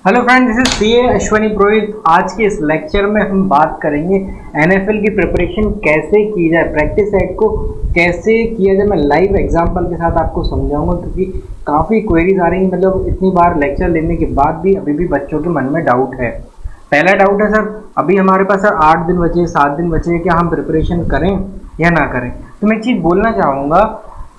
Hello friend, this is CA Ashwani Purohit. आज के इस लेक्चर में हम बात करेंगे एनएफएल की प्रिपरेशन कैसे की जाए, प्रैक्टिस सेट को कैसे किया जाए। मैं लाइव एग्जांपल के साथ आपको समझाऊंगा क्योंकि काफ़ी क्वेरीज आ रही हैं। मतलब इतनी बार लेक्चर लेने के बाद भी अभी भी बच्चों के मन में डाउट है। पहला डाउट है सर, अभी हमारे पास सर 8 दिन बचे, 7 दिन बचे, क्या हम प्रिपरेशन करें या ना करें। तो मैं एक चीज़ बोलना चाहूँगा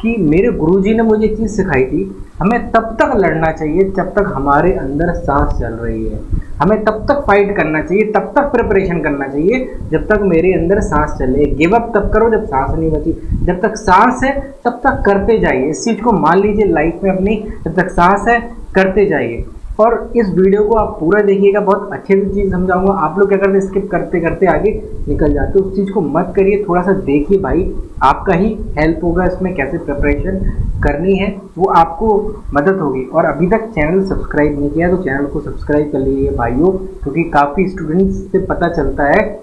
कि मेरे गुरुजी ने मुझे एक चीज़ सिखाई थी, हमें तब तक लड़ना चाहिए जब तक हमारे अंदर सांस चल रही है। हमें तब तक फाइट करना चाहिए, तब तक प्रिपरेशन करना चाहिए जब तक मेरे अंदर सांस चले। गिव अप तब करो जब सांस नहीं बची। जब तक सांस है तब तक करते जाइए। इस चीज़ को मान लीजिए लाइफ में अपनी, जब तक सांस है करते जाइए। और इस वीडियो को आप पूरा देखिएगा, बहुत अच्छे से चीज़ समझाऊंगा। आप लोग क्या करते हैं, स्किप करते करते आगे निकल जाते हो। उस चीज़ को मत करिए, थोड़ा सा देखिए भाई, आपका ही हेल्प होगा इसमें। कैसे प्रिपरेशन करनी है वो आपको मदद होगी। और अभी तक चैनल सब्सक्राइब नहीं किया तो चैनल को सब्सक्राइब कर लीजिए भाइयों, क्योंकि काफ़ी स्टूडेंट्स से पता चलता है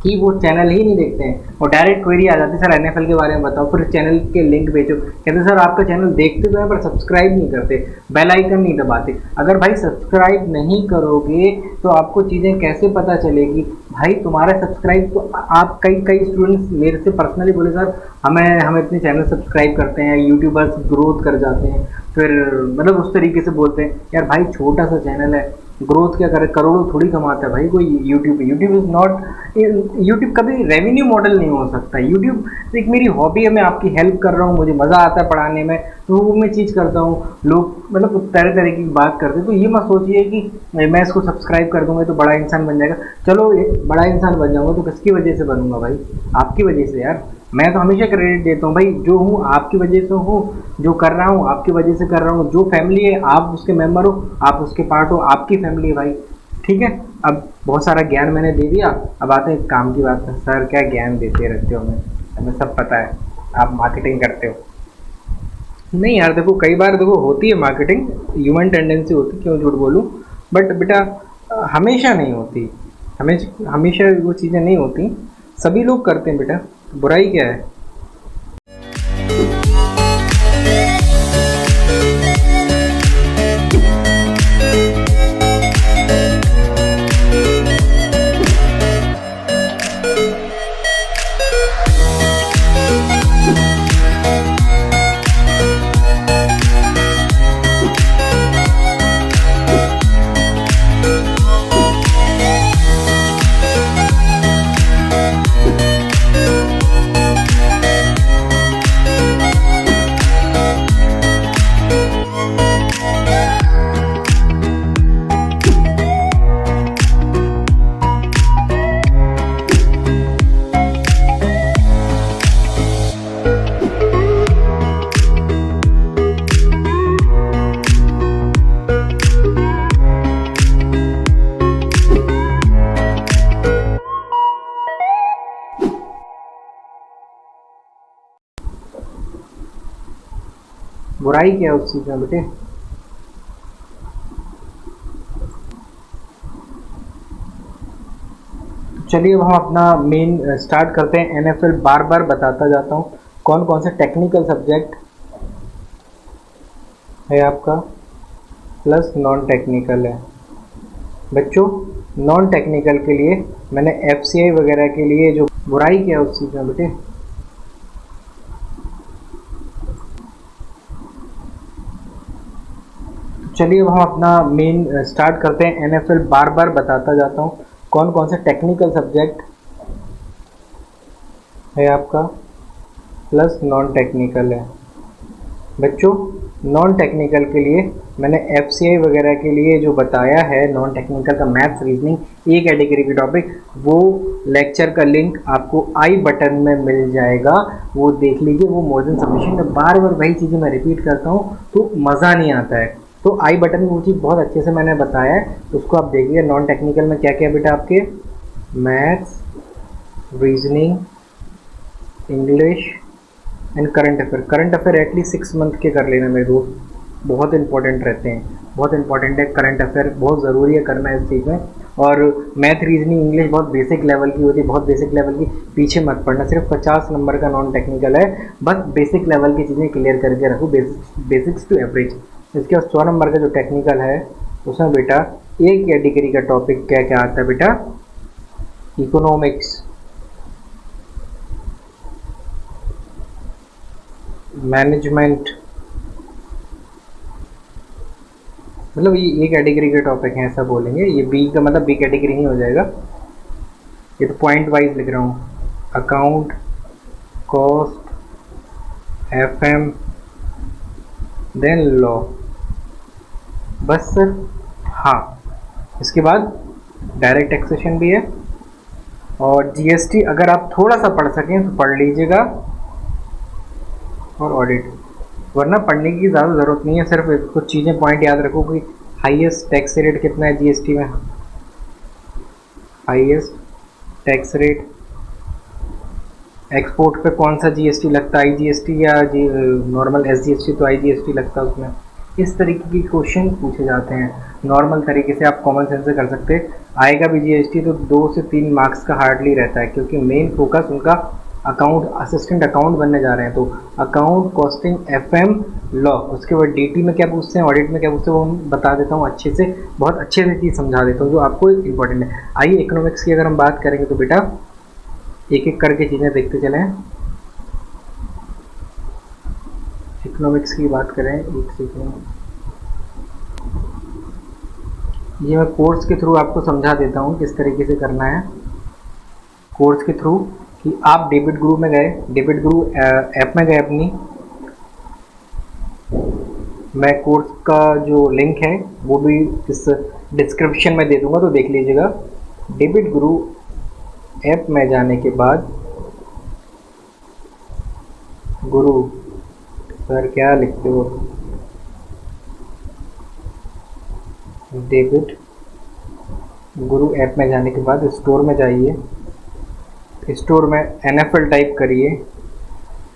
कि वो चैनल ही नहीं देखते हैं और डायरेक्ट क्वेरी आ जाती है, सर एनएफएल के बारे में बताओ, फिर चैनल के लिंक भेजो। कहते सर आपका चैनल देखते तो हैं पर सब्सक्राइब नहीं करते, बेल आइकन नहीं दबाते। अगर भाई सब्सक्राइब नहीं करोगे तो आपको चीज़ें कैसे पता चलेगी भाई। तुम्हारा सब्सक्राइब तो आप कई कई स्टूडेंट्स मेरे से पर्सनली बोले सर हम इतने चैनल सब्सक्राइब करते हैं, यूट्यूबर्स ग्रोथ कर जाते हैं, फिर मतलब उस तरीके से बोलते हैं। यार भाई छोटा सा चैनल है, ग्रोथ क्या करे, करोड़ों थोड़ी कमाता है भाई कोई यूट्यूब इज़ नॉट, यूट्यूब कभी रेवेन्यू मॉडल नहीं हो सकता। यूट्यूब एक मेरी हॉबी है, मैं आपकी हेल्प कर रहा हूँ, मुझे मज़ा आता है पढ़ाने में तो वो मैं चीज़ करता हूँ। लोग मतलब तरह तरह की बात करते हैं, तो ये मत सोचिए कि मैं इसको सब्सक्राइब कर दूंगा तो बड़ा इंसान बन जाएगा। चलो एक बड़ा इंसान बन जाऊँगा तो किसकी वजह से बनूंगा भाई, आपकी वजह से। यार मैं तो हमेशा क्रेडिट देता हूँ भाई, जो हूँ आपकी वजह से हूँ, जो कर रहा हूँ आपकी वजह से कर रहा हूँ। जो फैमिली है आप उसके मेंबर हो, आप उसके पार्ट हो, आपकी फैमिली है भाई। ठीक है, अब बहुत सारा ज्ञान मैंने दे दिया, अब आते हैं काम की बात है। सर क्या ज्ञान देते रहते हो, हमें सब पता है, आप मार्केटिंग करते हो। नहीं यार देखो, कई बार देखो होती है मार्केटिंग, ह्यूमन टेंडेंसी होती, क्यों झूठ बोलूँ, बट बेटा हमेशा नहीं होती। हमेशा वो चीज़ें नहीं होती, सभी लोग करते हैं बेटा, बुराई क्या है। बुराई क्या है उस चीज़ में बेटे। चलिए अब हम अपना मेन स्टार्ट करते हैं। एनएफएल बार बार बताता जाता हूँ कौन कौन से टेक्निकल सब्जेक्ट है आपका, प्लस नॉन टेक्निकल है। बच्चों नॉन टेक्निकल के लिए मैंने एफसीआई वगैरह के लिए जो बुराई क्या है उस चीज़ में बेटे। चलिए अब हम अपना मेन स्टार्ट करते हैं। एनएफएल बार बार बताता जाता हूँ कौन कौन से टेक्निकल सब्जेक्ट है आपका, प्लस नॉन टेक्निकल है। बच्चों नॉन टेक्निकल के लिए मैंने एफसीआई वगैरह के लिए जो बताया है, नॉन टेक्निकल का मैथ्स रीजनिंग ए कैटेगरी के टॉपिक, वो लेक्चर का लिंक आपको आई बटन में मिल जाएगा, वो देख लीजिए। वो मोर देन सफिशिएंट है, बार बार वही चीज़ें मैं रिपीट करता हूँ तो मज़ा नहीं आता है। तो आई बटन में वो चीज़ बहुत अच्छे से मैंने बताया है, तो उसको आप देखिए। नॉन टेक्निकल में क्या क्या बेटा आपके, maths, reasoning, English and current affair. Current affair at least 6 month के कर लेना मेरे दोस्त, बहुत इंपॉर्टेंट रहते हैं, बहुत इंपॉर्टेंट है। करंट अफेयर बहुत ज़रूरी है करना इस चीज़ में। और मैथ, रीजनिंग, इंग्लिश बहुत बेसिक लेवल की होती है, बहुत बेसिक लेवल की, पीछे मत पड़ना। सिर्फ 50 नंबर का नॉन टेक्निकल है, बस बेसिक लेवल की चीज़ें क्लियर करके रखो, बेसिक्स टू एवरेज। इसके बाद 100 नंबर का जो टेक्निकल है उसमें बेटा एक कैटेगरी का टॉपिक क्या क्या आता है बेटा, इकोनॉमिक्स, मैनेजमेंट, मतलब ये कैटेगरी के टॉपिक हैं ऐसा बोलेंगे। ये बी का मतलब बी कैटेगरी नहीं हो जाएगा, ये तो पॉइंट वाइज लिख रहा हूँ। Account, cost, FM, then law, बस सर। हाँ, इसके बाद डायरेक्ट टैक्सेशन भी है और जीएसटी अगर आप थोड़ा सा पढ़ सकें तो पढ़ लीजिएगा, और ऑडिट, वरना पढ़ने की ज़्यादा ज़रूरत नहीं है, सिर्फ कुछ चीज़ें पॉइंट याद रखो कि हाईएस्ट टैक्स रेट कितना है जीएसटी में, हाईएस्ट टैक्स रेट, एक्सपोर्ट पे कौन सा जीएसटी लगता है, आईजीएसटी या नॉर्मल एसजीएसटी, तो आईजीएसटी लगता है उसमें। इस तरीके के क्वेश्चन पूछे जाते हैं नॉर्मल तरीके से, आप कॉमन सेंस से कर सकते हैं। आएगा भी जीएसटी तो 2 से 3 मार्क्स का हार्डली रहता है, क्योंकि मेन फोकस उनका अकाउंट, असिस्टेंट अकाउंट बनने जा रहे हैं, तो अकाउंट, कॉस्टिंग, एफएम, लॉ। उसके बाद डीटी में क्या पूछते हैं, ऑडिट में क्या पूछते हैं, वो हम बता देता हूँ अच्छे से, बहुत अच्छे से चीज़ समझा देता हूँ जो आपको इंपॉर्टेंट है। आइए इकोनॉमिक्स की अगर हम बात करेंगे तो बेटा एक एक करके चीज़ें देखते चलें। इकोनॉमिक्स की बात करें, एक सेकेंड, ये मैं कोर्स के थ्रू आपको समझा देता हूँ किस तरीके से करना है। कोर्स के थ्रू कि आप डेबिट गुरु में गए, डेबिट गुरु ऐप में गए अपनी, मैं कोर्स का जो लिंक है वो भी इस डिस्क्रिप्शन में दे दूंगा, तो देख लीजिएगा। डेबिट गुरु ऐप में जाने के बाद गुरु सर क्या लिखते हो, डेबिट गुरु ऐप में जाने के बाद स्टोर में जाइए, स्टोर में एनएफएल टाइप करिए।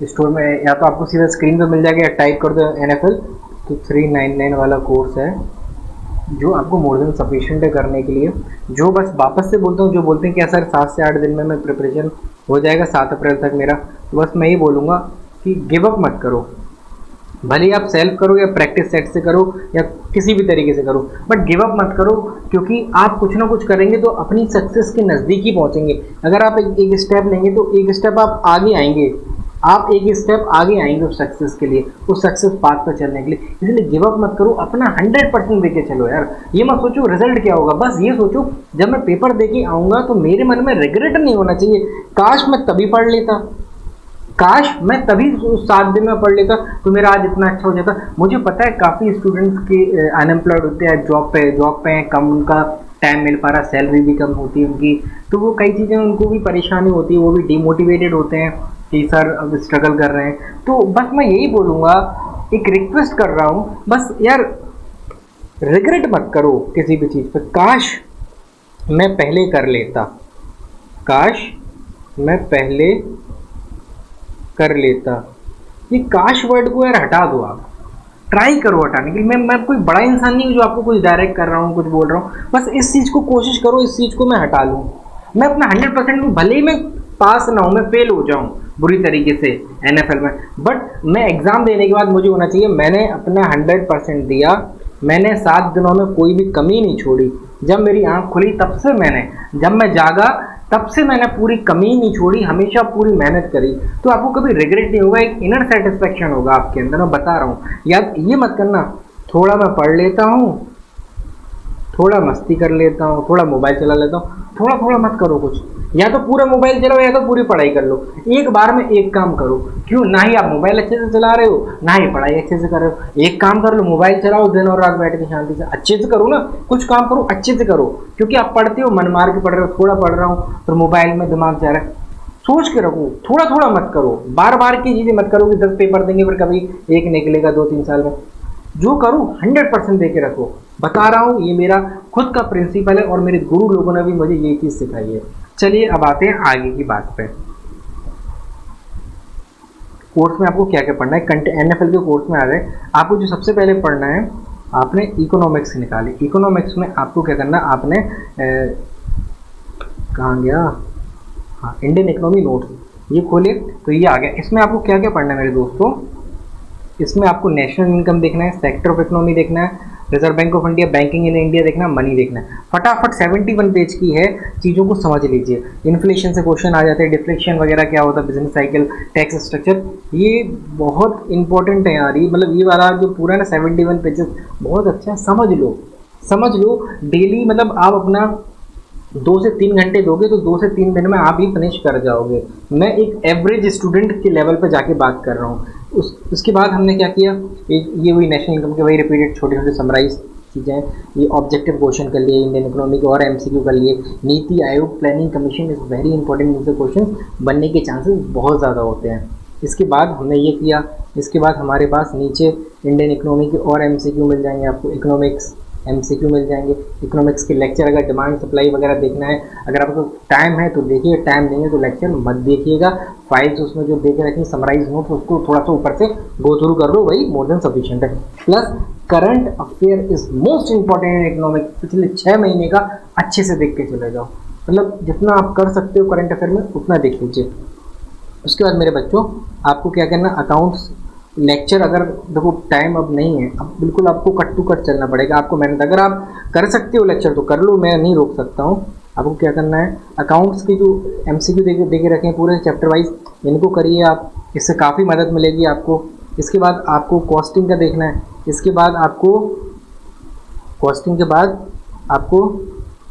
स्टोर में या तो आपको सीधा स्क्रीन पे मिल जाएगा या टाइप कर दो एनएफएल, तो 399 वाला कोर्स है जो आपको मोर देन सफिशिएंट है करने के लिए। जो बस वापस से बोलता हूँ, जो बोलते हैं कि सर 7 से 8 दिन में मैं प्रिपरेशन हो जाएगा 7 अप्रैल तक मेरा, तो बस मैं ये बोलूँगा कि गिव अप मत करो, भले ही आप सेल्फ करो या प्रैक्टिस सेट से करो या किसी भी तरीके से करो, बट गिव अप मत करो, क्योंकि आप कुछ ना कुछ करेंगे तो अपनी सक्सेस के नज़दीक ही पहुंचेंगे। अगर आप एक स्टेप लेंगे तो एक स्टेप आप आगे आएंगे, आप एक स्टेप आगे आएंगे उस सक्सेस के लिए, उस सक्सेस पाथ पर चलने के लिए। इसलिए गिव अप मत करो, अपना 100% देके चलो यार। ये मत सोचो रिजल्ट क्या होगा, बस ये सोचो जब मैं पेपर देके आऊँगा तो मेरे मन में रिग्रेट नहीं होना चाहिए, काश मैं तभी पढ़ लेता, काश मैं तभी 7 दिन में पढ़ लेता तो मेरा आज इतना अच्छा हो जाता। मुझे पता है काफ़ी स्टूडेंट्स के अनएम्प्लॉयड होते हैं, जॉब पे हैं, कम उनका टाइम मिल पा रहा, सैलरी भी कम होती है उनकी, तो वो कई चीज़ें उनको भी परेशानी होती है, वो भी डिमोटिवेटेड होते हैं कि सर अब स्ट्रगल कर रहे हैं। तो बस मैं यही बोलूँगा, एक रिक्वेस्ट कर रहा हूँ, बस यार रिग्रेट मत करो किसी भी चीज़ पर, काश मैं पहले कर लेता, काश मैं पहले कर लेता। ये काश वर्ड को यार हटा दो, आप ट्राई करो हटाने के लिए। मैं कोई बड़ा इंसान नहीं हूँ जो आपको कुछ डायरेक्ट कर रहा हूँ, कुछ बोल रहा हूँ, बस इस चीज़ को कोशिश करो, इस चीज़ को मैं हटा लूँ। मैं अपना 100% में, भले ही मैं पास ना हूँ, मैं फेल हो जाऊँ बुरी तरीके से एनएफएल में, बट मैं एग्ज़ाम देने के बाद मुझे होना चाहिए मैंने अपना 100% दिया, मैंने 7 दिनों में कोई भी कमी नहीं छोड़ी। जब मेरी आँख खुली तब से मैंने, जब मैं जागा तब से मैंने पूरी कमी नहीं छोड़ी, हमेशा पूरी मेहनत करी, तो आपको कभी रिग्रेट नहीं होगा, एक इनर सेटिस्फेक्शन होगा आपके अंदर। मैं बता रहा हूँ, याद ये मत करना थोड़ा मैं पढ़ लेता हूँ, थोड़ा मस्ती कर लेता हूँ, थोड़ा मोबाइल चला लेता हूँ, थोड़ा थोड़ा मत करो कुछ, या तो पूरा मोबाइल चलाओ या तो पूरी पढ़ाई कर लो, एक बार में एक काम करो। क्यों, ना ही आप मोबाइल अच्छे से चला रहे हो ना ही पढ़ाई अच्छे से कर रहे हो, एक काम कर लो, मोबाइल चलाओ दिन और रात बैठ के शांति से, अच्छे से करो ना, कुछ काम करो अच्छे से करो, क्योंकि आप पढ़ते हो मन मार के पढ़ रहे हो, थोड़ा पढ़ रहा हूँ तो मोबाइल में दिमाग जा रहा है, सोच के रखो, थोड़ा थोड़ा मत करो, बार बार की चीज़ें मत करो कि 10 पेपर देंगे फिर कभी एक निकलेगा 2-3 साल में। जो करो 100% दे के रखो, बता रहा हूँ, ये मेरा खुद का प्रिंसिपल है और मेरे गुरु लोगों ने भी मुझे ये चीज़ सिखाई है। चलिए अब आते हैं आगे की बात पे। कोर्स में आपको क्या क्या पढ़ना है, एनएफएल के कोर्स में आ गए। आपको जो सबसे पहले पढ़ना है, आपने इकोनॉमिक्स निकाली। इकोनॉमिक्स में आपको क्या करना है, आपने कहाँ गया, हाँ इंडियन इकोनॉमी नोट्स ये खोले तो ये आ गया। इसमें आपको क्या क्या पढ़ना है मेरे दोस्तों, इसमें आपको नेशनल इनकम देखना है, सेक्टर ऑफ इकोनॉमी देखना है, reserve bank of India, banking in India देखना, मनी देखना है। फटाफट 71 पेज की है, चीज़ों को समझ लीजिए। इन्फ्लेशन से क्वेश्चन आ जाते हैं, डिफ्लेक्शन वगैरह क्या होता है, बिजनेस साइकिल, टैक्स स्ट्रक्चर, ये बहुत इंपॉर्टेंट है यार। ये मतलब ये वाला जो पूरा ना 71 पेजेस बहुत अच्छा है, समझ लो, समझ लो। डेली मतलब आप अपना 2 से 3 घंटे दोगे तो 2 से 3 दिन में आप ही फिनिश कर जाओगे। मैं एक एवरेज स्टूडेंट के लेवल पर जाके बात कर रहा हूँ। उसके बाद हमने क्या किया, ये वही नेशनल इनकम के वही रिपीटेड छोटे छोटे समराइज चीज़ें, ये ऑब्जेक्टिव क्वेश्चन कर लिए, इंडियन इकोनॉमी के और एमसीक्यू कर लिए। NITI Aayog planning commission is very important, इनसे क्वेश्चन बनने के चांसेस बहुत ज़्यादा होते हैं। इसके बाद हमने ये किया, इसके बाद हमारे पास नीचे इंडियन इकोनॉमी के और एमसीक्यू मिल जाएंगे आपको, इकोनॉमिक्स एमसीक्यू मिल जाएंगे। इकोनॉमिक्स के लेक्चर अगर डिमांड सप्लाई वगैरह देखना है, अगर आपको टाइम है तो देखिए, टाइम नहीं है तो लेक्चर मत देखिएगा। फाइल्स उसमें जो देख रखी समराइज नोट, उसको थोड़ा सा ऊपर से गो थ्रू कर लो, वही मोर देन सफिशिएंट है। Plus current affair is most important in economics, पिछले 6 महीने का अच्छे से देख के चले जाओ, मतलब जितना आप कर सकते हो करंट अफेयर में उतना देख लीजिए। उसके बाद मेरे बच्चों आपको क्या करना, अकाउंट्स लेक्चर अगर देखो टाइम अब नहीं है, अब बिल्कुल आपको कट टू कट चलना पड़ेगा, आपको मेहनत, अगर आप कर सकते हो लेक्चर तो कर लो, मैं नहीं रोक सकता हूँ। आपको क्या करना है, अकाउंट्स के जो एमसीक्यू देके रखे हैं पूरे चैप्टर वाइज, इनको करिए आप, इससे काफ़ी मदद मिलेगी आपको। इसके बाद आपको कॉस्टिंग का देखना है, इसके बाद आपको कॉस्टिंग के बाद आपको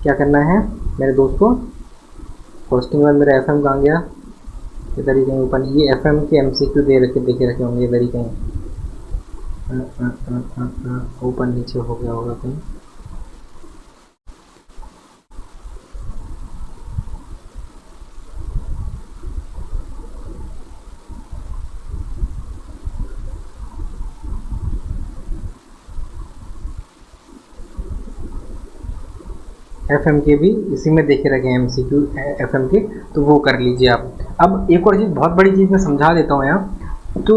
क्या करना है मेरे दोस्तों, कॉस्टिंग के बाद मेरा एफएम कहाँ गया, इधर ही कहीं ऊपर, ये एफएम के एमसीक्यू देके रखे होंगे इधर ही कहीं, ऊपर नीचे हो गया होगा कहीं। एफएम के भी इसी में देखे रखे हैं एमसीक्यू एफएम के, तो वो कर लीजिए आप। अब एक और चीज़, बहुत बड़ी चीज़ मैं समझा देता हूँ यहाँ, तो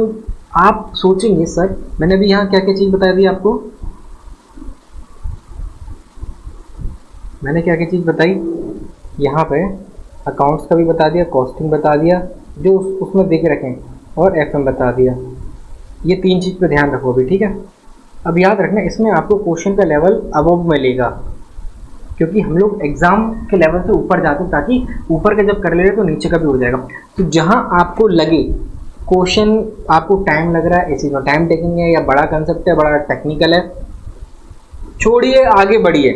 आप सोचेंगे सर मैंने अभी यहाँ क्या क्या चीज़ बता दी आपको, मैंने क्या क्या चीज़ बताई यहाँ पे, अकाउंट्स का भी बता दिया, कॉस्टिंग बता दिया जो उसमें देखे रखें, और एफएम बता दिया। ये 3 चीज़ पे ध्यान रखो अभी, ठीक है। अब याद रखना इसमें आपको क्वेश्चन का लेवल अबव मिलेगा, क्योंकि हम लोग एग्जाम के लेवल से ऊपर जाते हैं, ताकि ऊपर का जब कर ले रहे तो नीचे का भी हो जाएगा। तो जहां आपको लगे क्वेश्चन आपको टाइम लग रहा है, इसी में टाइम टेकिंग है या बड़ा कंसेप्ट है, बड़ा टेक्निकल है, छोड़िए आगे बढ़िए,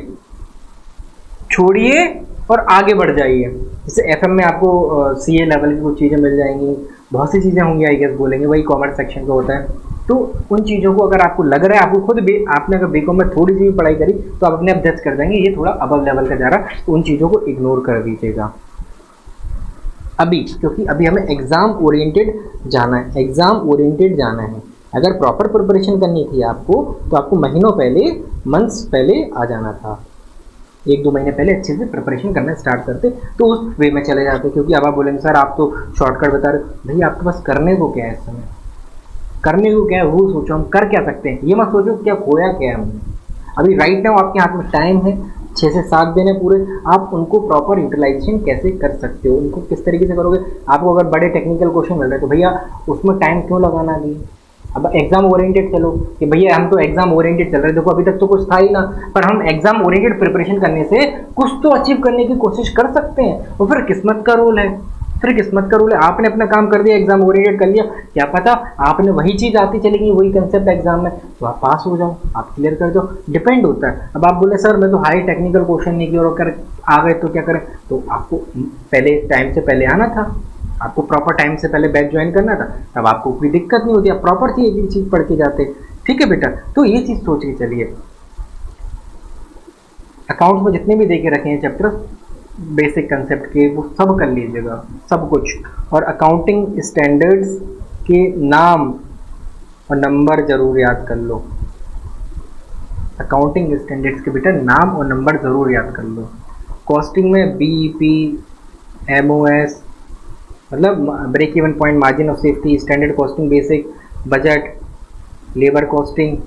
छोड़िए और आगे बढ़ जाइए। जैसे एफएम में आपको सीए लेवल की कुछ चीज़ें मिल जाएंगी, बहुत सी चीज़ें होंगी, आई गेस बोलेंगे, वही कॉमर्स सेक्शन का होता है। तो उन चीज़ों को अगर आपको लग रहा है, आपको खुद भी, आपने अगर बीकॉम में थोड़ी सी भी पढ़ाई करी तो आप अपने आप जज कर देंगे ये थोड़ा अबव लेवल का जा रहा है, तो उन चीज़ों को इग्नोर कर दीजिएगा अभी, क्योंकि अभी हमें एग्जाम ओरिएंटेड जाना है, एग्जाम ओरिएंटेड जाना है। अगर प्रॉपर प्रिपरेशन करनी थी आपको तो आपको महीनों पहले, मंथ्स पहले आ जाना था, 1-2 महीने पहले अच्छे से प्रिपरेशन करना स्टार्ट करते तो उस वे में चले जाते। क्योंकि अब आप बोलेंगे सर आप तो शॉर्टकट बता रहे हो, भैया आपके पास करने को क्या है इस समय, करने को क्या है वो सोचो, हम कर क्या सकते हैं, ये मत सोचो क्या खोया क्या है हमने। अभी राइट नाउ आपके हाथ में टाइम है, 6 से 7 दिन है पूरे, आप उनको प्रॉपर यूटिलाइजेशन कैसे कर सकते हो, उनको किस तरीके से करोगे। आपको अगर बड़े टेक्निकल क्वेश्चन मिल रहे हैं तो भैया उसमें टाइम क्यों लगाना भी। अब एग्जाम ओरिएंटेड चलो कि भैया हम तो एग्जाम ओरिएंटेड चल रहे हैं, देखो अभी तक तो कुछ था ही ना, पर हम एग्जाम ओरिएंटेड प्रिपरेशन करने से कुछ तो अचीव करने की कोशिश कर सकते हैं। और फिर किस्मत का रोल है, फिर किस्मत का रोल है, आपने अपना काम कर दिया, एग्जाम ओरिएंटेड कर लिया, क्या पता आपने वही चीज़ आती चली गई, वही कंसेप्ट एग्जाम में, तो आप पास हो जाओ, आप क्लियर कर दो, डिपेंड होता है। अब आप बोले सर मैं तो हाई टेक्निकल क्वेश्चन नहीं किया और कर आ गए तो क्या करें, तो आपको पहले टाइम से पहले आना था, आपको प्रॉपर टाइम से पहले बैच ज्वाइन करना था, तब आपको कोई दिक्कत नहीं होती, आप प्रॉपर थी एक चीज़ पढ़ के जाते। ठीक है बेटा, तो ये चीज़ सोच के चलिए। अकाउंट्स में जितने भी देखे रखे हैं चैप्टर बेसिक कंसेप्ट के, वो सब कर लीजिएगा, सब कुछ। और अकाउंटिंग स्टैंडर्ड्स के नाम और नंबर जरूर याद कर लो, अकाउंटिंग स्टैंडर्ड्स के बेटा नाम और नंबर ज़रूर याद कर लो। कॉस्टिंग में बीईपी, एमओएस मतलब break even point, margin of safety, standard costing basic, budget, labour costing,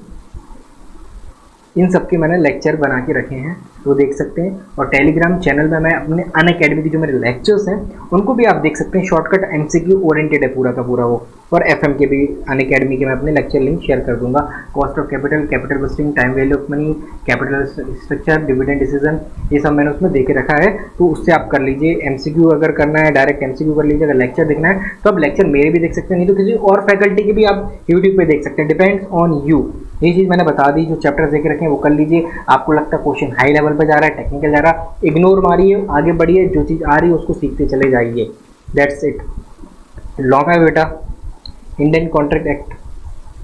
इन सब के मैंने लेक्चर बना के रखे हैं, तो देख सकते हैं। और टेलीग्राम चैनल में मैं अपने अनअकैडमी के जो मेरे लेक्चर्स हैं उनको भी आप देख सकते हैं। शॉर्टकट एमसीक्यू ओरिएंटेड है पूरा का पूरा वो। और एफएम के भी अनअकैडमी के मैं अपने लेक्चर लिंक शेयर कर दूंगा। Cost of capital, capital budgeting, time value of money, capital structure, dividend decision, ये सब मैंने उसमें दे के रखा है, तो उससे आप कर लीजिए। एमसीक्यू अगर करना है डायरेक्ट एमसीक्यू कर लीजिए, अगर लेक्चर देखना है तो आप लेक्चर मेरे भी देख सकते हैं, नहीं तो किसी और फैकल्टी के भी आप यूट्यूब पे देख सकते हैं, डिपेंड्स ऑन यू। ये चीज़ मैंने बता दी, जो चैप्टर्स देख रखे हैं वो कर लीजिए। आपको लगता है क्वेश्चन हाई लेवल पर जा रहा है, टेक्निकल जा रहा है, इग्नोर मारिए, आगे बढ़िए, जो चीज़ आ रही है उसको सीखते चले जाइए। That's it. लॉ का बेटा इंडियन कॉन्ट्रैक्ट एक्ट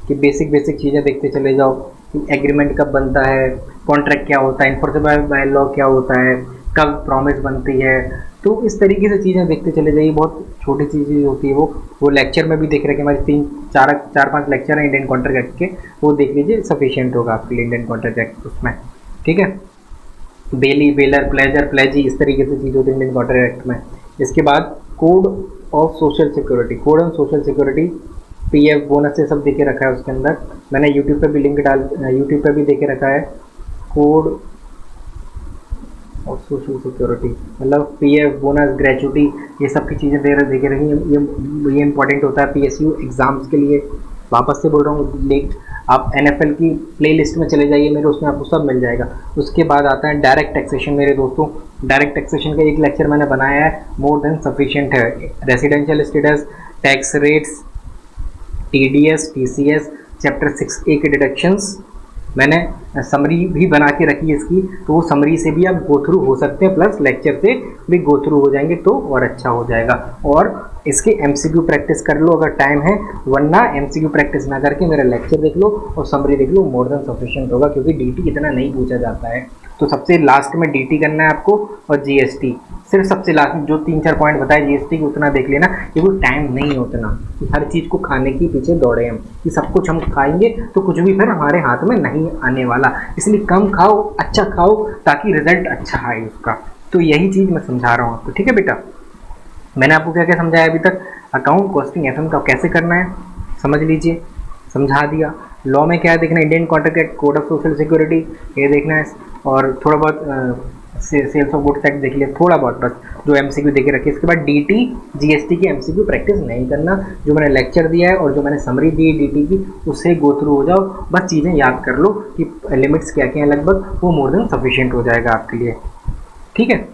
की बेसिक चीज़ें देखते चले जाओ कि एग्रीमेंट कब बनता है, कॉन्ट्रैक्ट क्या होता है, इन्फोर्सेबल बाय लॉ क्या होता है, कब प्रॉमिस बनती है, तो इस तरीके से चीज़ें देखते चले जाइए। बहुत छोटी चीज़ें होती है वो लेक्चर में भी देख रहे हैं। हमारे चार पांच लेक्चर हैं इंडियन कॉन्ट्रैक्ट एक्ट के, वो देख लीजिए, सफिशिएंट होगा आपके लिए इंडियन कॉन्ट्रैक्ट एक्ट उसमें, ठीक है। बेली, बेलर, प्लेजर, प्लेजी, इस तरीके से चीज़ होती है इंडियन कॉन्ट्रैक्ट एक्ट में। इसके बाद code of social security, code of social security, PF, bonus, से सब देके रखा है उसके अंदर। मैंने यूट्यूब पे भी लिंक यूट्यूब पे भी देके रखा है। कोड ऑफ सोशल सिक्योरिटी मतलब पीएफ, बोनस, ग्रेचुटी, ये सब की चीज़ें देके रखी हैं। ये इंपॉर्टेंट होता है पीएसयू एग्जाम्स के लिए। वापस से बोल रहा हूँ, लिंक आप एनएफएल की प्लेलिस्ट में चले जाइए मेरे, उसमें आपको सब मिल जाएगा। उसके बाद आता है डायरेक्ट टैक्सेशन मेरे दोस्तों। डायरेक्ट टैक्सेशन का एक लेक्चर मैंने बनाया है, मोर देन सफिशिएंट है। Residential status, tax rates, TDS, TCS, chapter 6A के डिडक्शंस, मैंने समरी भी बना के रखी है इसकी, तो वो समरी से भी आप गो थ्रू हो सकते हैं, प्लस लेक्चर से भी गो थ्रू हो जाएंगे तो और अच्छा हो जाएगा। और इसके एमसीक्यू प्रैक्टिस कर लो अगर टाइम है, वरना एमसीक्यू प्रैक्टिस ना करके मेरा लेक्चर देख लो और समरी देख लो, मोर देन सफिशिएंट होगा, क्योंकि डीटी इतना नहीं पूछा जाता है। तो सबसे लास्ट में डीटी करना है आपको, और जीएसटी सिर्फ सबसे लास्ट में जो 3-4 पॉइंट बताए जीएसटी की उतना देख लेना, क्योंकि टाइम नहीं है उतना कि हर चीज़ को खाने के पीछे दौड़े हम, कि सब कुछ हम खाएंगे तो कुछ भी फिर हमारे हाथ में नहीं आने वाला। इसलिए कम खाओ, अच्छा खाओ, ताकि रिजल्ट अच्छा आए उसका। तो यही चीज़ मैं समझा रहा हूँ आपको, ठीक है बेटा। मैंने आपको क्या क्या समझाया अभी तक, अकाउंट कॉस्टिंग एफएम का कैसे करना है समझ लीजिए, समझा दिया। लॉ में क्या देखना है, Indian contract act, code of social security, ये देखना है। और थोड़ा बहुत सेल्स ऑफ गुड्स एक्ट देख लिया, थोड़ा बहुत बस जो एमसीक्यू देके रखे। इसके बाद डीटी जीएसटी की एमसीक्यू प्रैक्टिस नहीं करना, जो मैंने लेक्चर दिया है और जो मैंने समरी दी है डीटी की, उससे गो थ्रू हो जाओ, बस चीज़ें याद कर लो कि लिमिट्स क्या क्या हैं लगभग, वो मोर देन सफिशिएंट हो जाएगा आपके लिए, ठीक है।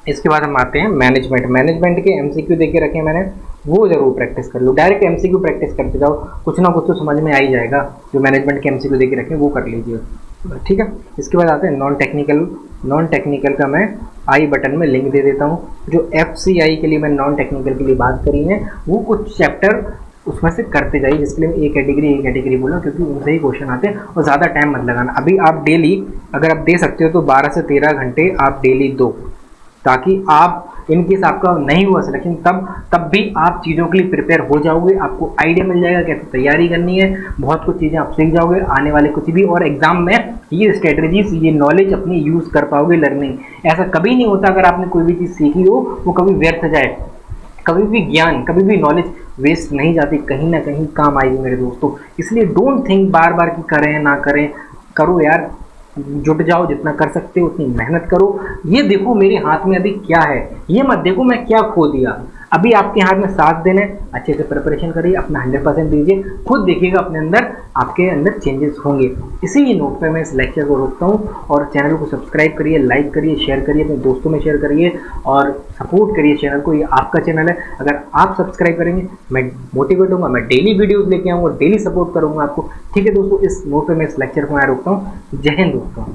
इसके बाद हम आते हैं मैनेजमेंट के एमसीक्यू देके रखे हैं मैंने, वो जरूर प्रैक्टिस कर लो। डायरेक्ट एमसीक्यू प्रैक्टिस करते जाओ, कुछ ना कुछ तो समझ में आ ही जाएगा। जो मैनेजमेंट के एमसीक्यू देके रखे हैं वो कर लीजिए, ठीक है। इसके बाद आते हैं नॉन टेक्निकल का मैं आई बटन में लिंक दे देता हूँ। जो एफसीआई के लिए मैं नॉन टेक्निकल के लिए बात करी है, वो कुछ चैप्टर उसमें से करते जाइए, जिसके लिए मैं एक कैटेगरी बोला, क्योंकि उनसे ही क्वेश्चन आते हैं और ज़्यादा टाइम मत लगाना। अभी आप डेली अगर आप दे सकते हो तो 12 से 13 घंटे आप डेली दो, ताकि आप इन केस आपका नहीं हुआ सिलेक्शन तब भी आप चीज़ों के लिए प्रिपेयर हो जाओगे, आपको आइडिया मिल जाएगा कैसे तैयारी करनी है, बहुत कुछ चीज़ें आप सीख जाओगे आने वाले कुछ भी, और एग्जाम में ये स्ट्रेटजीज, ये नॉलेज अपनी यूज़ कर पाओगे। लर्निंग ऐसा कभी नहीं होता, अगर आपने कोई भी चीज़ सीखी हो वो कभी व्यर्थ जाए, कभी भी ज्ञान, कभी भी नॉलेज वेस्ट नहीं जाती, कहीं ना कहीं काम आएगी मेरे दोस्तों। इसलिए डोंट थिंक बार बार कि करें ना करें, करो यार, जुट जाओ, जितना कर सकते हो उतनी मेहनत करो। ये देखो मेरे हाथ में अभी क्या है, ये मत देखो मैं क्या खो दिया। अभी आपके हाथ में साथ देने, अच्छे से प्रिपरेशन करिए, अपना 100% दीजिए, खुद देखिएगा अपने अंदर, आपके अंदर चेंजेस होंगे। इसी नोट पे मैं इस लेक्चर को रोकता हूँ, और चैनल को सब्सक्राइब करिए, लाइक करिए, शेयर करिए, अपने दोस्तों में शेयर करिए और सपोर्ट करिए चैनल को। ये आपका चैनल है, अगर आप सब्सक्राइब करेंगे मैं मोटिवेट होऊंगा, मैं डेली वीडियोज़ लेके आऊँगा, डेली सपोर्ट करूँगा आपको, ठीक है दोस्तों। इस नोट पर मैं इस लेक्चर को मैं रोकता हूँ। जय हिंद दोस्तों।